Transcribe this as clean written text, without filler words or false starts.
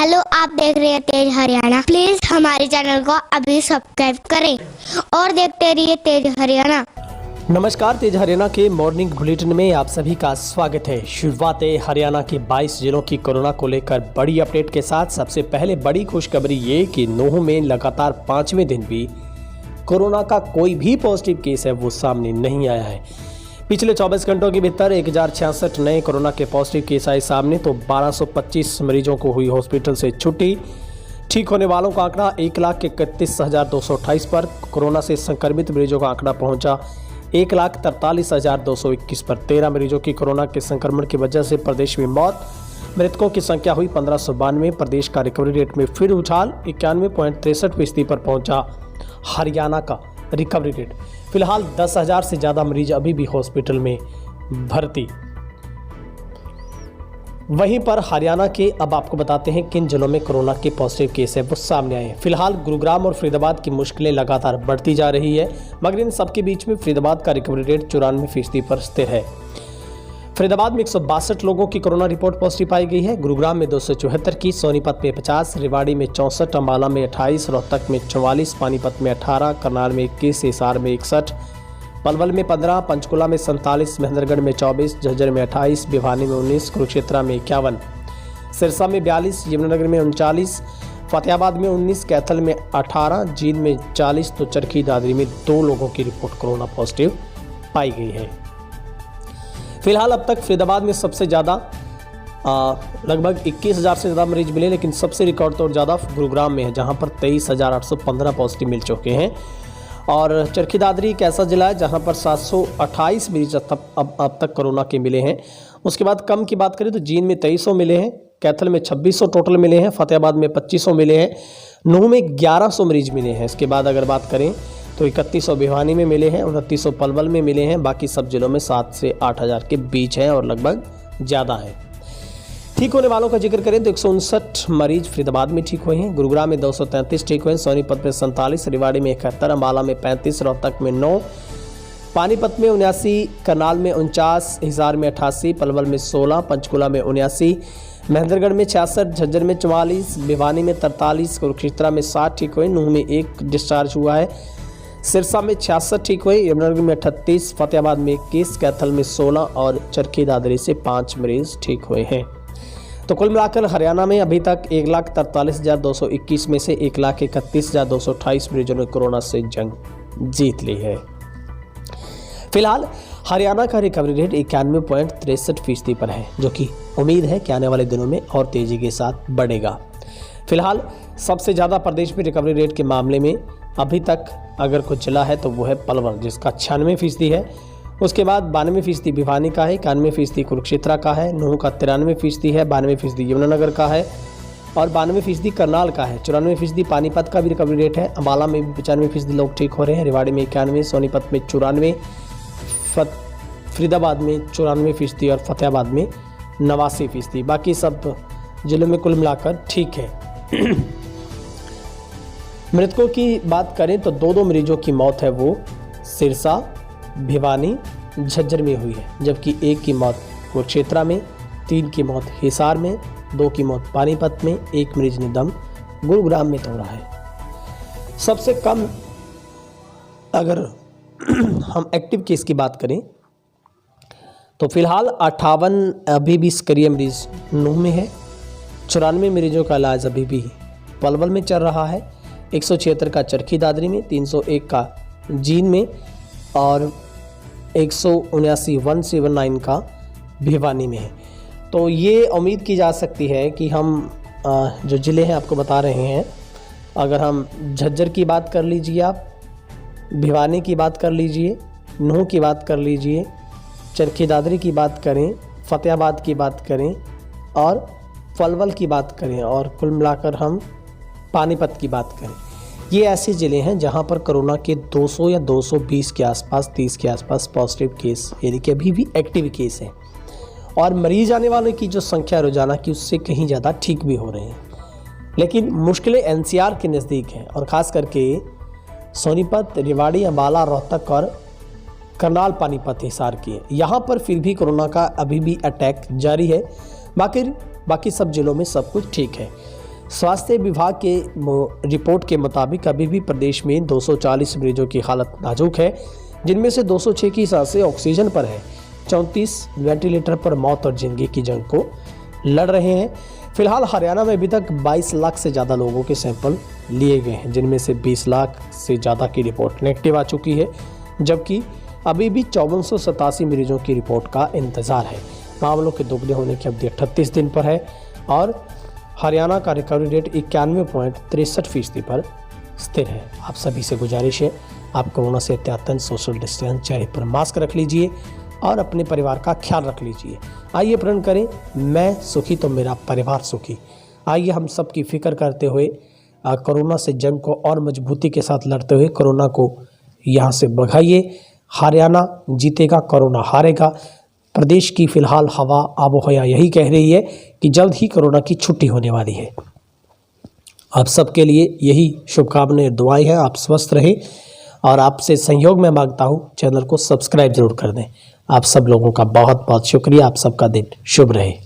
Hello, आप देख रहे हैं तेज हरियाणा। प्लीज हमारे चैनल को अभी सब्सक्राइब करें और देखते रहिए तेज हरियाणा। नमस्कार, तेज हरियाणा के मॉर्निंग बुलेटिन में आप सभी का स्वागत है। शुरुआत है हरियाणा के 22 जिलों की कोरोना को लेकर बड़ी अपडेट के साथ। सबसे पहले बड़ी खुशखबरी ये कि नूंह में लगातार 5वें दिन भी कोरोना का कोई भी पॉजिटिव केस है वो सामने नहीं आया है। पिछले 24 घंटों के भीतर 1066 नए कोरोना के पॉजिटिव केस आए सामने, तो 1225 मरीजों को हुई हॉस्पिटल से छुट्टी। ठीक होने वालों का आंकड़ा 1,31,228 पर। कोरोना से संक्रमित मरीजों का आंकड़ा पहुंचा 1,43,221 पर। 13 मरीजों की कोरोना के संक्रमण की वजह से प्रदेश में मौत। मृतकों की संख्या हुई 1592। प्रदेश का रिकवरी रेट में फिर उछाल, 91.63% पर पहुंचा हरियाणा का रिकवरी रेट। फिलहाल 10,000 से ज़्यादा मरीज अभी भी हॉस्पिटल में भर्ती। वहीं पर हरियाणा के अब आपको बताते हैं किन जिलों में कोरोना के पॉजिटिव केस है वो सामने आए हैं। फिलहाल गुरुग्राम और फरीदाबाद की मुश्किलें लगातार बढ़ती जा रही है, मगर इन सबके बीच में फरीदाबाद का रिकवरी रेट 94% पर स्थिर है। फरीदाबाद में 162 लोगों की कोरोना रिपोर्ट पॉजिटिव पाई गई है। गुरुग्राम में 274 की, सोनीपत में 50, रेवाड़ी में 64, अम्बाला में 28, रोहतक में 44, पानीपत में 18, करनाल में 21, हिसार में 61, पलवल में 15, पंचकुला में 47, महेंद्रगढ़ में 24, झज्जर में 28, भिवानी में 19, कुरुक्षेत्र में 51, सिरसा में 42, यमुनानगर में 39, फतेहाबाद में 19, कैथल में 18, जींद में 40, तो चरखी दादरी में 2 लोगों की रिपोर्ट कोरोना पॉजिटिव पाई गई है। फिलहाल अब तक फरीदाबाद में सबसे ज़्यादा लगभग 21,000 से ज़्यादा मरीज मिले, लेकिन सबसे रिकॉर्ड तोड़ ज़्यादा गुरुग्राम में है, जहां पर 23,815 पॉजिटिव मिल चुके हैं। और चरखी दादरी एक ऐसा जिला है जहां पर 728 मरीज अब तक कोरोना के मिले हैं। उसके बाद कम की बात करें तो जींद में 2300 मिले हैं, कैथल में 2600 टोटल मिले हैं, फतेहाबाद में 2500 मिले हैं, नूंह में 1100 मरीज मिले हैं। इसके बाद अगर बात करें तो 3100 भिवानी में मिले हैं, 2900 पलवल में मिले हैं। बाकी सब जिलों में 7 से 8,000 के बीच हैं और लगभग ज़्यादा है। ठीक होने वालों का जिक्र करें तो 159 मरीज फरीदाबाद में ठीक हुए हैं, गुरुग्राम में 233 ठीक हुए हैं, सोनीपत में 47, रेवाड़ी में 71, अम्बाला में 35, रोहतक में 9, पानीपत में 79, करनाल में 49, हिसार में 88, पलवल में 16, पंचकुला में 79, महेंद्रगढ़ में 66, झज्जर में 44, भिवानी में 43, कुरुक्षेत्र में 60 ठीक हुए, नूंह में 1 डिस्चार्ज हुआ है, सिरसा में 66 ठीक हुए, यमुनानगर में 38, फतेहाबाद में 21, कैथल में 16 और चरखी दादरी से 5 मरीज ठीक हुए हैं। तो कुल मिलाकर हरियाणा में अभी तक 1,43,221 में से 1,31,228 मरीजों ने कोरोना से जंग जीत ली है। फिलहाल हरियाणा का रिकवरी रेट 91.63% पर है, जो कि उम्मीद है कि आने वाले दिनों में और तेजी के साथ बढ़ेगा। फिलहाल सबसे ज़्यादा प्रदेश में रिकवरी रेट के मामले में अभी तक अगर कुछ जिला है तो वो है पलवल, जिसका 96% है। उसके बाद 92% भिवानी का है, 91% कुरुक्षेत्र का है, नूंह का 93% है, 92% यमुनानगर का है और 92% करनाल का है। 94% पानीपत का भी रिकवरी रेट है। अम्बाला में 95% लोग ठीक हो रहे हैं, रेवाड़ी में 91, सोनीपत में 94, फरीदाबाद में 94% और फतेहाबाद में 89%। बाकी सब जिलों में कुल मिलाकर ठीक है। मृतकों की बात करें तो 2 मरीजों की मौत है वो सिरसा, भिवानी, झज्जर में हुई है, जबकि 1 की मौत कुरुक्षेत्र में, 3 की मौत हिसार में, 2 की मौत पानीपत में, 1 मरीज ने दम गुरुग्राम में तोड़ा है। सबसे कम अगर हम एक्टिव केस की बात करें तो फिलहाल 58 अभी भी सक्रिय मरीज नूंह में है, 94 मरीजों का इलाज अभी भी पलवल में चल रहा है, 176 का चरखी दादरी में, 301 का जींद में और 179 का भिवानी में है। तो ये उम्मीद की जा सकती है कि हम जो ज़िले हैं आपको बता रहे हैं, अगर हम झज्जर की बात कर लीजिए, आप भिवानी की बात कर लीजिए, नूंह की बात कर लीजिए, चरखी दादरी की बात करें, फतेहाबाद की बात करें और पलवल की बात करें और कुल मिलाकर हम पानीपत की बात करें, ये ऐसे ज़िले हैं जहां पर कोरोना के 200 या 220 के आसपास, 30 के आसपास पॉजिटिव केस यानी कि अभी भी एक्टिव केस हैं और मरीज आने वालों की जो संख्या रोजाना की उससे कहीं ज़्यादा ठीक भी हो रहे हैं। लेकिन मुश्किलें एनसीआर के नज़दीक हैं और ख़ास करके सोनीपत, रेवाड़ी, अम्बाला, रोहतक और करनाल, पानीपत, हिसार की है। यहाँ पर फिर भी कोरोना का अभी भी अटैक जारी है, बाकी सब जिलों में सब कुछ ठीक है। स्वास्थ्य विभाग के रिपोर्ट के मुताबिक अभी भी प्रदेश में 240 मरीजों की हालत नाजुक है, जिनमें से 206 की सांसें ऑक्सीजन पर है, 34 वेंटिलेटर पर मौत और जिंदगी की जंग को लड़ रहे हैं। फिलहाल हरियाणा में अभी तक 22 लाख से ज़्यादा लोगों के सैंपल लिए गए हैं, जिनमें से 20 लाख से ज़्यादा की रिपोर्ट नेगेटिव आ चुकी है, जबकि अभी भी 5487 मरीजों की रिपोर्ट का इंतज़ार है। मामलों के दोगुने होने की अवधि 38 दिन पर है और हरियाणा का रिकवरी रेट 91.63% पर स्थिर है। आप सभी से गुजारिश है, आप कोरोना से एहतियातन सोशल डिस्टेंस, चेहरे पर मास्क रख लीजिए और अपने परिवार का ख्याल रख लीजिए। आइए प्रण करें, मैं सुखी तो मेरा परिवार सुखी। आइए हम सब की फिक्र करते हुए कोरोना से जंग को और मजबूती के साथ लड़ते हुए कोरोना को यहाँ से भगाइए। हरियाणा जीतेगा, कोरोना हारेगा। प्रदेश की फिलहाल हवा आबोहवा यही कह रही है कि जल्द ही कोरोना की छुट्टी होने वाली है। आप सबके लिए यही शुभकामनाएं, दुआएं हैं। आप स्वस्थ रहें और आपसे सहयोग मैं मांगता हूं, चैनल को सब्सक्राइब जरूर कर दें। आप सब लोगों का बहुत बहुत शुक्रिया। आप सबका दिन शुभ रहे।